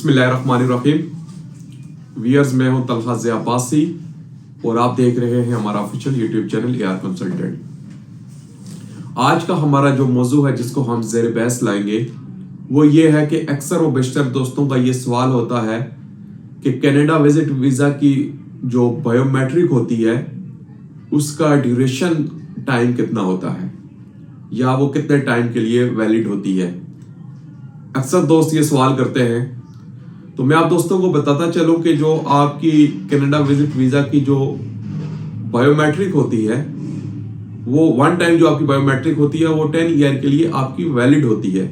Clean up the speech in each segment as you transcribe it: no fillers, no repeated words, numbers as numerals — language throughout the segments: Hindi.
बिस्मिल्लाहिर्रहमानिर्रहीम। वियर्स, मैं हूं तलहा ज़िया अब्बासी और आप देख रहे हैं हमारा official YouTube channel AR consultant. आज का हमारा जो मौजू है जिसको हम ज़ेर बहस लाएंगे वो ये है कि अक्सर व बेशतर दोस्तों का ये सवाल होता है कि कनाडा विजिट वीज़ा की जो बायोमेट्रिक होती है उसका ड्यूरेशन टाइम कितना होता है या वो कितने टाइम के लिए वैलिड होती है। अक्सर दोस्त ये सवाल करते हैं, तो मैं आप दोस्तों को बताता चलूं कि जो आपकी कनाडा विजिट वीज़ा की जो बायोमेट्रिक होती है वो वन टाइम जो आपकी बायोमेट्रिक होती है वो 10 ईयर के लिए आपकी वैलिड होती है।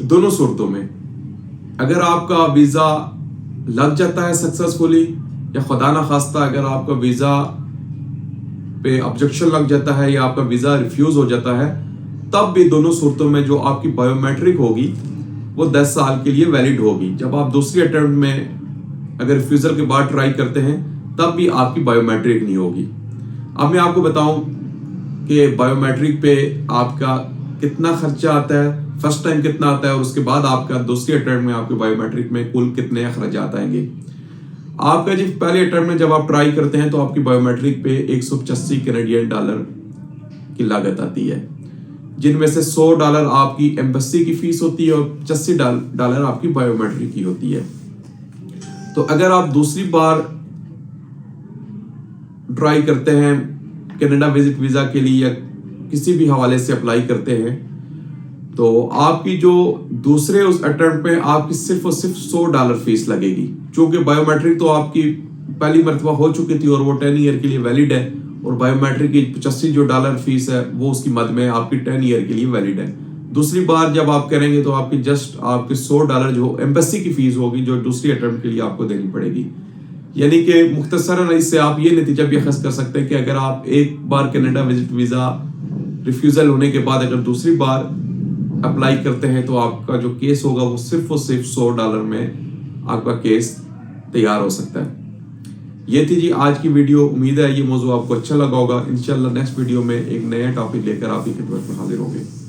दोनों सूरतों में अगर आपका वीज़ा लग जाता है सक्सेसफुली या खुदा ना खास्ता अगर आपका वीज़ा पे ऑब्जेक्शन लग जाता है या आपका वीज़ा रिफ्यूज़ हो जाता है, तब भी दोनों सूरतों में जो आपकी बायोमेट्रिक होगी वो 10 साल के लिए वैलिड होगी। जब आप दूसरी अटेम्प्ट में अगर रिफ्यूज़ल के बाद ट्राई करते हैं तब भी आपकी बायोमेट्रिक नहीं होगी। अब मैं आपको बताऊं कि बायोमेट्रिक पे आपका कितना खर्चा आता है, फर्स्ट टाइम कितना आता है और उसके बाद आपका दूसरी अटेम्प्ट में आपके बायोमेट्रिक में कुल कितने अखराजात आएंगे। आपका जी पहले अटेम्प्ट में जब आप ट्राई करते हैं तो आपकी बायोमेट्रिक पे 185 कैनेडियन डॉलर की लागत आती है, जिनमें से $100 आपकी एम्बेसी की फीस होती है और $85 आपकी बायोमेट्रिक की होती है। तो अगर आप दूसरी बार ट्राई करते हैं कनाडा विजिट वीज़ा के लिए या किसी भी हवाले से अप्लाई करते हैं तो आपकी जो दूसरे उस अटेम्प्ट में आपकी सिर्फ और सिर्फ $100 फीस लगेगी। चूंकि बायोमेट्रिक तो आपकी पहली मरतबा हो चुकी थी और वो 10 ईयर के लिए वैलिड है और बायोमेट्रिक की $85 फीस है वो उसकी मद में आपकी 10 ईयर के लिए वैलिड है। दूसरी बार जब आप करेंगे तो आपकी जस्ट आपके $100 जो एम्बेसी की फीस होगी जो दूसरी अटेम्प्ट के लिए आपको देनी पड़ेगी। यानी कि मुख्तसरन इससे आप ये नतीजा भी अखज़ कर सकते हैं कि अगर आप एक बार कनाडा विजिट वीज़ा रिफ्यूज़ल होने के बाद अगर दूसरी बार अप्लाई करते हैं तो आपका जो केस होगा वो सिर्फ और सिर्फ $100 में आपका केस तैयार हो सकता है। ये थी जी आज की वीडियो। उम्मीद है ये मौजूद आपको अच्छा लगा होगा। इंशाल्लाह नेक्स्ट वीडियो में एक नया टॉपिक लेकर आपकी खिदमत में हाजिर होंगे।